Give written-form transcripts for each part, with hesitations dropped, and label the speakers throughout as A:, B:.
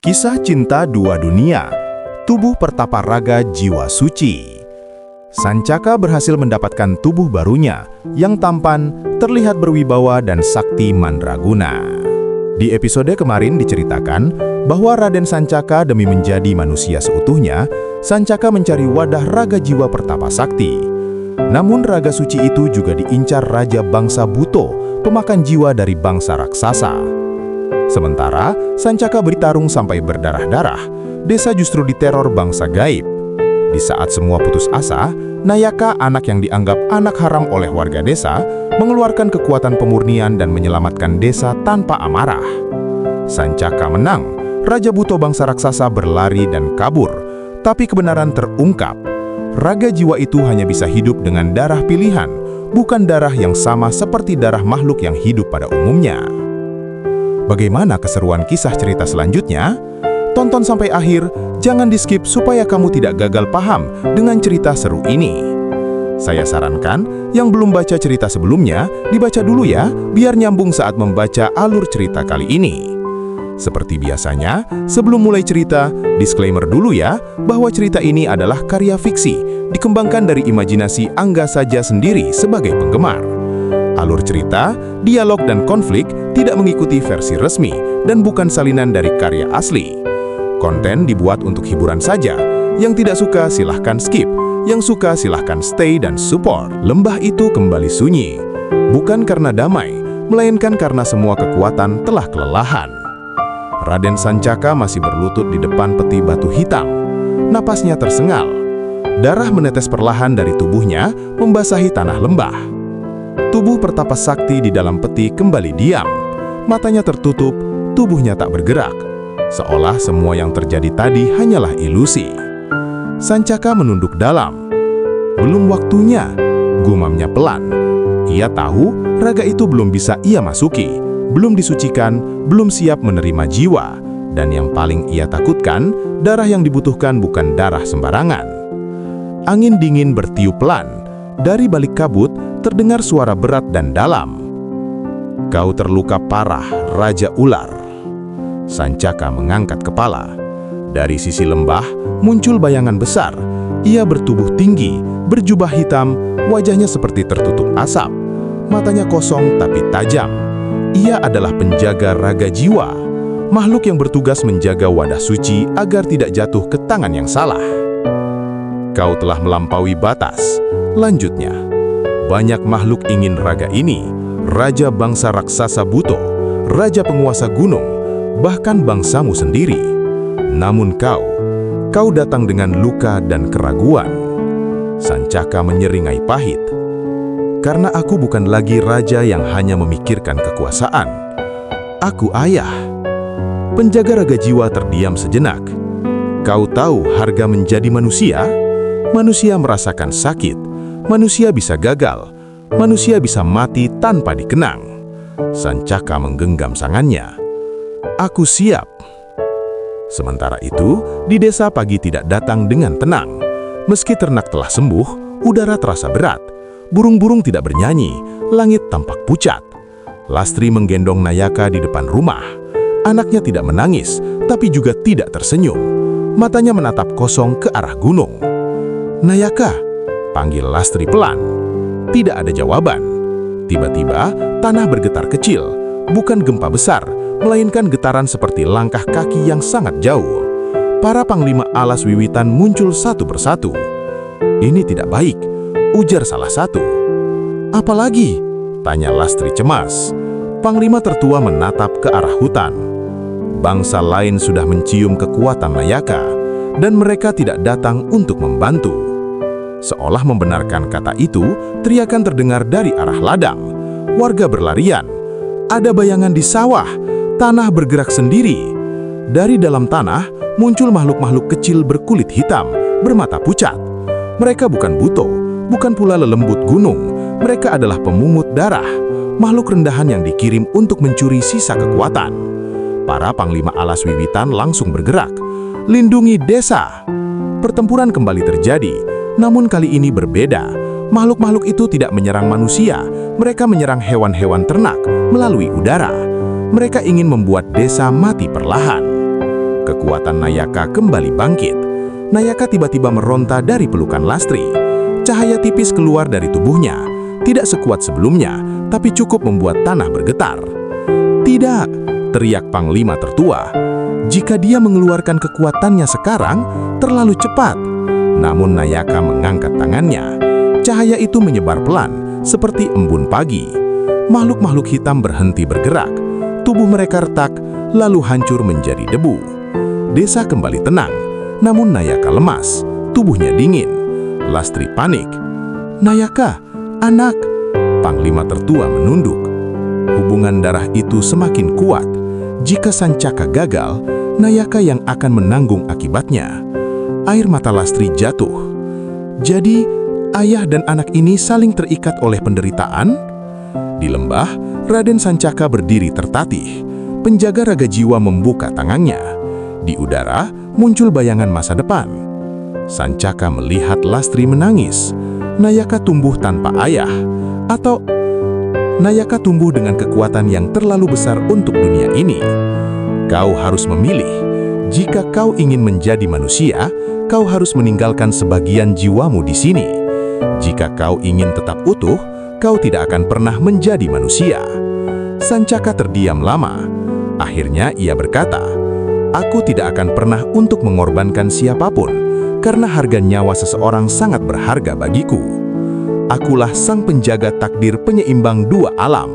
A: Kisah cinta dua dunia, tubuh pertapa raga jiwa suci. Sancaka berhasil mendapatkan tubuh barunya yang tampan, terlihat berwibawa dan sakti mandraguna. Di episode kemarin diceritakan bahwa Raden Sancaka demi menjadi manusia seutuhnya, Sancaka mencari wadah raga jiwa pertapa sakti. Namun raga suci itu juga diincar raja bangsa Buto, pemakan jiwa dari bangsa raksasa. Sementara Sancaka bertarung sampai berdarah-darah, desa justru diteror bangsa gaib. Di saat semua putus asa, Nayaka, anak yang dianggap anak haram oleh warga desa, mengeluarkan kekuatan pemurnian dan menyelamatkan desa tanpa amarah. Sancaka menang, Raja Buto bangsa raksasa berlari dan kabur, tapi kebenaran terungkap. Raga jiwa itu hanya bisa hidup dengan darah pilihan, bukan darah yang sama seperti darah makhluk yang hidup pada umumnya. Bagaimana keseruan kisah cerita selanjutnya? Tonton sampai akhir, jangan di-skip supaya kamu tidak gagal paham dengan cerita seru ini. Saya sarankan, yang belum baca cerita sebelumnya, dibaca dulu ya, biar nyambung saat membaca alur cerita kali ini. Seperti biasanya, sebelum mulai cerita, disclaimer dulu ya, bahwa cerita ini adalah karya fiksi, dikembangkan dari imajinasi Angga saja sendiri sebagai penggemar. Alur cerita, dialog, dan konflik tidak mengikuti versi resmi dan bukan salinan dari karya asli. Konten dibuat untuk hiburan saja. Yang tidak suka silahkan skip, yang suka silahkan stay dan support. Lembah itu kembali sunyi, bukan karena damai, melainkan karena semua kekuatan telah kelelahan. Raden Sancaka masih berlutut di depan peti batu hitam. Napasnya tersengal. Darah menetes perlahan dari tubuhnya, membasahi tanah lembah. Tubuh pertapa sakti di dalam peti kembali diam. Matanya tertutup, tubuhnya tak bergerak. Seolah semua yang terjadi tadi hanyalah ilusi. Sancaka menunduk dalam. Belum waktunya, gumamnya pelan. Ia tahu raga itu belum bisa ia masuki, belum disucikan, belum siap menerima jiwa. Dan yang paling ia takutkan, darah yang dibutuhkan bukan darah sembarangan. Angin dingin bertiup pelan. Dari balik kabut, terdengar suara berat dan dalam. "Kau terluka parah, Raja Ular." Sancaka mengangkat kepala. Dari sisi lembah, muncul bayangan besar. Ia bertubuh tinggi, berjubah hitam, wajahnya seperti tertutup asap. Matanya kosong tapi tajam. Ia adalah penjaga raga jiwa, makhluk yang bertugas menjaga wadah suci agar tidak jatuh ke tangan yang salah. "Kau telah melampaui batas," lanjutnya. "Banyak makhluk ingin raga ini, raja bangsa raksasa Buto, raja penguasa gunung, bahkan bangsamu sendiri. Namun kau datang dengan luka dan keraguan." Sancaka menyeringai pahit. "Karena aku bukan lagi raja yang hanya memikirkan kekuasaan. Aku ayah." Penjaga raga jiwa terdiam sejenak. "Kau tahu harga menjadi manusia? Manusia merasakan sakit, manusia bisa gagal, manusia bisa mati tanpa dikenang." Sancaka menggenggam tangannya. "Aku siap." Sementara itu, di desa pagi tidak datang dengan tenang. Meski ternak telah sembuh, udara terasa berat. Burung-burung tidak bernyanyi, langit tampak pucat. Lastri menggendong Nayaka di depan rumah. Anaknya tidak menangis, tapi juga tidak tersenyum. Matanya menatap kosong ke arah gunung. "Nayaka," panggil Lastri pelan. Tidak ada jawaban. Tiba-tiba, tanah bergetar kecil, bukan gempa besar, melainkan getaran seperti langkah kaki yang sangat jauh. Para panglima alas wiwitan muncul satu persatu. "Ini tidak baik," ujar salah satu. "Apalagi?" tanya Lastri cemas. Panglima tertua menatap ke arah hutan. Bangsa lain sudah mencium kekuatan Nayaka, dan mereka tidak datang untuk membantu. Seolah membenarkan kata itu, teriakan terdengar dari arah ladang. Warga berlarian. Ada bayangan di sawah, tanah bergerak sendiri. Dari dalam tanah, muncul makhluk-makhluk kecil berkulit hitam, bermata pucat. Mereka bukan Buto, bukan pula lelembut gunung. Mereka adalah pemungut darah, makhluk rendahan yang dikirim untuk mencuri sisa kekuatan. Para panglima alas wiwitan langsung bergerak. "Lindungi desa!" Pertempuran kembali terjadi, namun kali ini berbeda. Makhluk-makhluk itu tidak menyerang manusia, mereka menyerang hewan-hewan ternak melalui udara. Mereka ingin membuat desa mati perlahan. Kekuatan Nayaka kembali bangkit. Nayaka tiba-tiba meronta dari pelukan Lastri. Cahaya tipis keluar dari tubuhnya. Tidak sekuat sebelumnya, tapi cukup membuat tanah bergetar. "Tidak!" teriak Panglima tertua. Jika dia mengeluarkan kekuatannya sekarang, terlalu cepat. Namun Nayaka mengangkat tangannya. Cahaya itu menyebar pelan, seperti embun pagi. Makhluk-makhluk hitam berhenti bergerak. Tubuh mereka retak, lalu hancur menjadi debu. Desa kembali tenang, namun Nayaka lemas. Tubuhnya dingin. Lastri panik. "Nayaka, anak!" Panglima tertua menunduk. Hubungan darah itu semakin kuat. Jika Sancaka gagal, Nayaka yang akan menanggung akibatnya. Air mata Lastri jatuh. Jadi, ayah dan anak ini saling terikat oleh penderitaan? Di lembah, Raden Sancaka berdiri tertatih. Penjaga raga jiwa membuka tangannya. Di udara, muncul bayangan masa depan. Sancaka melihat Lastri menangis. Nayaka tumbuh tanpa ayah. Atau Nayaka tumbuh dengan kekuatan yang terlalu besar untuk dunia ini. Kau harus memilih. Jika kau ingin menjadi manusia, kau harus meninggalkan sebagian jiwamu di sini. Jika kau ingin tetap utuh, kau tidak akan pernah menjadi manusia. Sancaka terdiam lama. Akhirnya ia berkata, "Aku tidak akan pernah untuk mengorbankan siapapun, karena harga nyawa seseorang sangat berharga bagiku. Akulah sang penjaga takdir penyeimbang dua alam.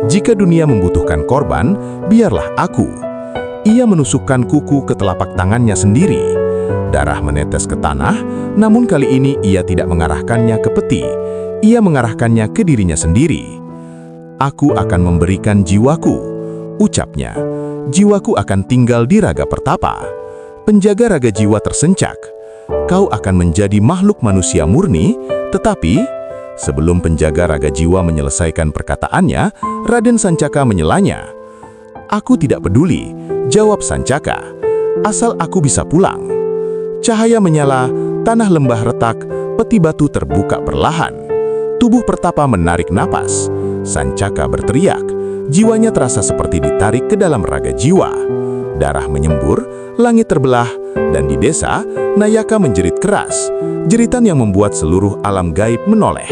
A: Jika dunia membutuhkan korban, biarlah aku." Ia menusukkan kuku ke telapak tangannya sendiri. Darah menetes ke tanah, namun kali ini ia tidak mengarahkannya ke peti. Ia mengarahkannya ke dirinya sendiri. "Aku akan memberikan jiwaku," ucapnya. "Jiwaku akan tinggal di raga pertapa." Penjaga raga jiwa tersencak. "Kau akan menjadi makhluk manusia murni, tetapi..." Sebelum penjaga raga jiwa menyelesaikan perkataannya, Raden Sancaka menyelanya. "Aku tidak peduli," jawab Sancaka. "Asal aku bisa pulang." Cahaya menyala, tanah lembah retak, peti batu terbuka perlahan. Tubuh pertapa menarik napas. Sancaka berteriak. Jiwanya terasa seperti ditarik ke dalam raga jiwa. Darah menyembur, langit terbelah, dan di desa, Nayaka menjerit keras. Jeritan yang membuat seluruh alam gaib menoleh.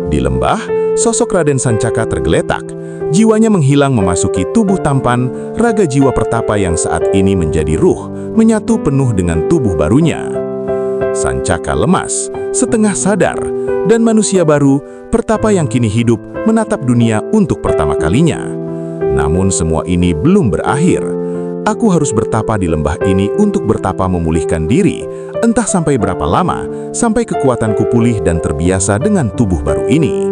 A: Di lembah, sosok Raden Sancaka tergeletak. Jiwanya menghilang memasuki tubuh tampan, raga jiwa pertapa yang saat ini menjadi ruh, menyatu penuh dengan tubuh barunya. Sancaka lemas, setengah sadar, dan manusia baru, pertapa yang kini hidup, menatap dunia untuk pertama kalinya. Namun semua ini belum berakhir. Aku harus bertapa di lembah ini untuk bertapa memulihkan diri, entah sampai berapa lama, sampai kekuatanku pulih dan terbiasa dengan tubuh baru ini.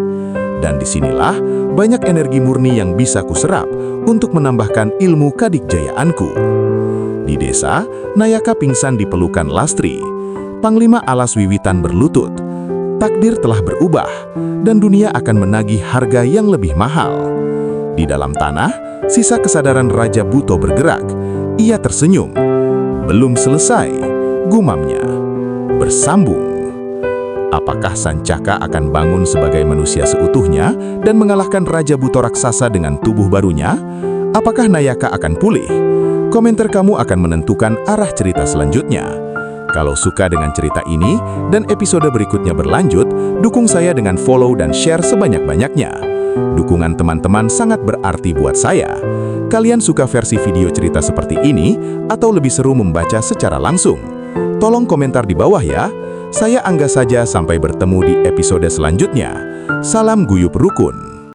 A: Dan disinilah banyak energi murni yang bisa kuserap untuk menambahkan ilmu kadikjayaanku. Di desa, Nayaka pingsan di pelukan Lastri. Panglima alas wiwitan berlutut. Takdir telah berubah, dan dunia akan menagih harga yang lebih mahal. Di dalam tanah, sisa kesadaran Raja Buto bergerak. Ia tersenyum. "Belum selesai," gumamnya. "Bersambung." Apakah Sancaka akan bangun sebagai manusia seutuhnya dan mengalahkan Raja Buto raksasa dengan tubuh barunya? Apakah Nayaka akan pulih? Komentar kamu akan menentukan arah cerita selanjutnya. Kalau suka dengan cerita ini dan episode berikutnya berlanjut, dukung saya dengan follow dan share sebanyak-banyaknya. Dukungan teman-teman sangat berarti buat saya. Kalian suka versi video cerita seperti ini atau lebih seru membaca secara langsung? Tolong komentar di bawah ya. Saya Angga saja, sampai bertemu di episode selanjutnya. Salam guyub rukun.